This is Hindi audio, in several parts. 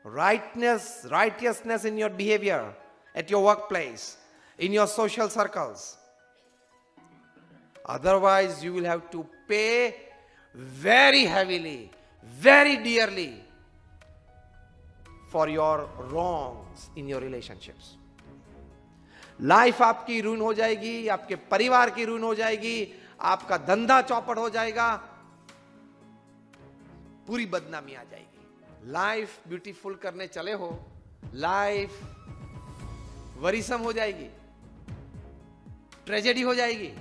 righteousness in your behavior, at your workplace, in your social circles. Otherwise, you will have to pay very heavily, very dearly for your wrongs in your relationships. Life आपकी रूइन हो जाएगी, आपके परिवार की रूइन हो जाएगी, आपका धंधा चौपट हो जाएगा, पूरी बदनामी आ जाएगी। लाइफ ब्यूटीफुल करने चले हो, लाइफ वरीसम हो जाएगी, ट्रेजेडी हो जाएगी।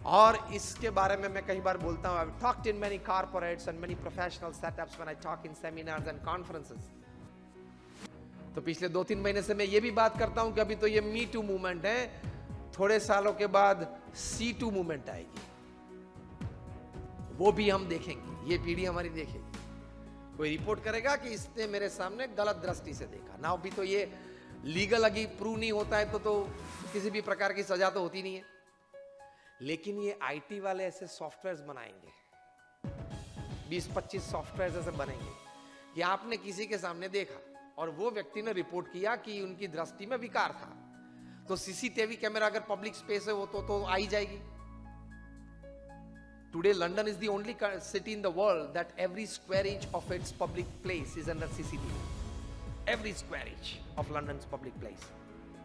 और इसके बारे में मैं कई बार बोलता हूं, I've talked in many corporates and many professional setups when I talk in seminars and conferences. तो पिछले 2-3 महीने से मैं ये भी बात करता हूं कि अभी तो ये मी टू मूवमेंट है, थोड़े सालों के बाद सी टू मूवमेंट आएगी, वो भी हम देखेंगे, ये पीढ़ी हमारी देखेगी। कोई रिपोर्ट करेगा कि इसने मेरे सामने गलत दृष्टि से देखा ना, अभी तो ये लीगल अभी प्रूव नहीं होता है तो किसी भी प्रकार की सजा तो होती नहीं है। लेकिन ये आईटी वाले ऐसे सॉफ्टवेयर्स बनाएंगे, 20-25 सॉफ्टवेयर्स ऐसे बनेंगे कि आपने किसी के सामने देखा और वो व्यक्ति ने रिपोर्ट किया कि उनकी दृष्टि में विकार था, तो सीसीटीवी कैमरा अगर पब्लिक स्पेस है वो तो आई जाएगी। Today London is the only city in the world that every square inch of its public place is under CCTV. Every square inch of London's public place.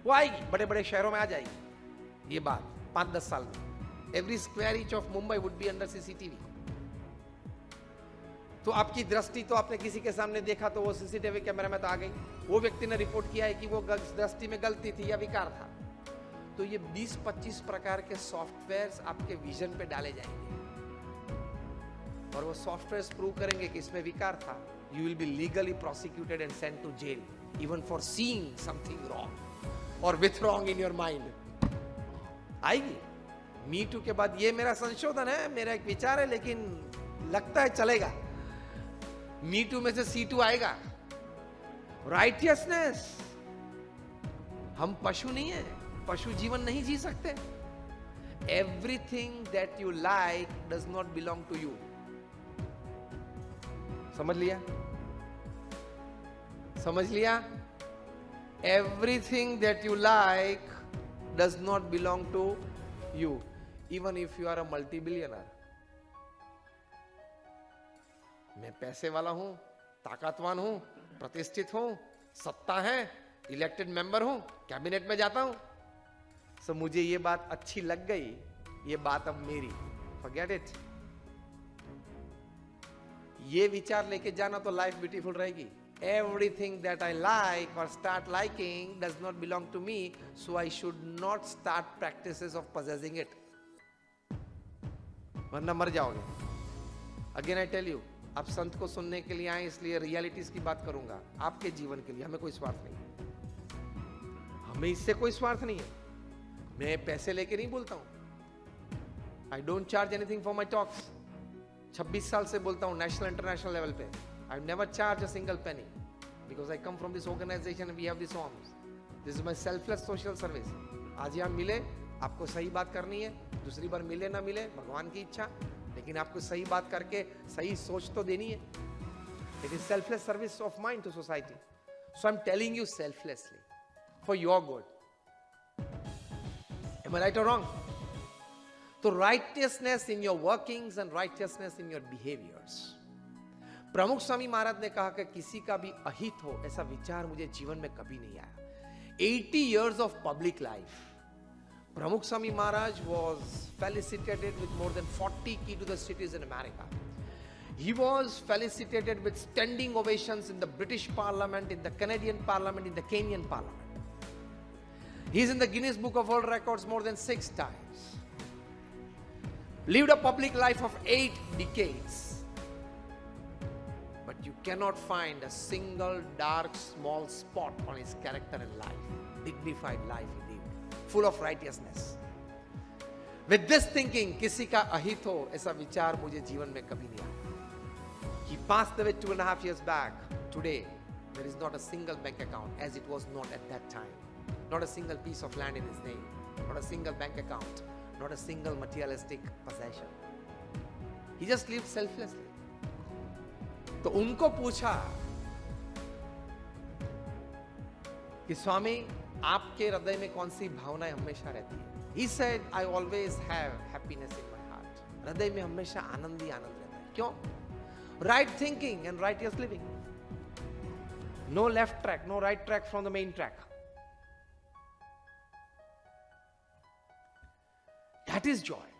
वो आएगी, बड़े बड़े शहरों में आ जाएगी ये बात 5-10 साल में। Every square inch of Mumbai would be under CCTV. तो आपकी दृष्टि तो आपने किसी के सामने देखा तो वो सीसीटीवी कैमरा में तो आ गई, वो व्यक्ति ने रिपोर्ट किया है कि वो दृष्टि में गलती थी या विकार था, तो ये 20-25 प्रकार के सॉफ्टवेयर्स आपके विजन पे डाले जाएंगे और वो सॉफ्टवेयर्स प्रूव करेंगे कि इसमें विकार था। You will be legally prosecuted and sent to jail even for seeing something wrong और with wrong in your mind. आएगी मी टू के बाद, ये मेरा संशोधन है, मेरा एक विचार है, लेकिन लगता है चलेगा। मी टू में से सी टू आएगा। राइटियसनेस, हम पशु नहीं है, पशु जीवन नहीं जी सकते। Everything that you like does not belong to you. समझ लिया? समझ लिया? Everything that you like does not belong to you, even if you are a multi-billionaire. मैं पैसे वाला हूं, ताकतवान हूं, प्रतिष्ठित हूं, सत्ता है, इलेक्टेड मेंबर हूं, कैबिनेट में जाता हूं, सो मुझे ये बात अच्छी लग गई, ये बात अब मेरी, फॉरगेट इट। ये विचार लेके जाना तो लाइफ ब्यूटीफुल रहेगी। Everything that I like or start liking does not belong to me, so I should not start practices of possessing it. वरना मर जाओगे। Again I tell you, आप संत को सुनने के लिए आए, इसलिए रियलिटीज की बात करूंगा आपके जीवन के लिए। हमें कोई स्वार्थ नहीं, हमें इससे कोई स्वार्थ नहीं है। मैं पैसे लेके नहीं बोलता हूं। I don't charge anything for my talks. 26 साल से बोलता हूं नेशनल इंटरनेशनल लेवल पे। I never charge a single penny because I come from this organization and we have this homes. This is my selfless social service. आज यहाँ मिले, आपको सही बात करनी है, दूसरी बार मिले ना मिले भगवान की इच्छा, लेकिन आपको सही बात करके सही सोच तो देनी है। It is selfless service of mine to society. So I'm telling you selflessly for your good. Am I right or wrong? So righteousness in your workings and righteousness in your behaviors. प्रमुख स्वामी महाराज ने कहा कि किसी का भी अहित हो ऐसा विचार मुझे जीवन में कभी नहीं आया। 80 years of public life. प्रमुख Swami Maharaj was felicitated with more than 40 key to the cities in America. He was felicitated with standing ovations in the British Parliament, in the Canadian Parliament, in the Kenyan Parliament. He is in the Guinness Book of World Records more than 6 times. Lived a public life of 8 decades. But you cannot find a single dark small spot on his character and life. Dignified life he lived, full of righteousness. With this thinking, किसी का अहित हो ऐसा विचार मुझे जीवन में कभी नहीं आया। He passed away 2.5 years back. Today, there is not a single bank account as it was not at that time. Not a single piece of land in his name. Not a single bank account. Not a single materialistic possession. He just lived selflessly. तो उनको पूछा कि स्वामी आपके हृदय में कौन सी भावनाएं हमेशा रहती है? He said, I always have happiness in my heart. हृदय में हमेशा आनंद ही आनंद रहता है। क्यों? Right thinking and righteous living. No left track, no right track from the main track. That is joy.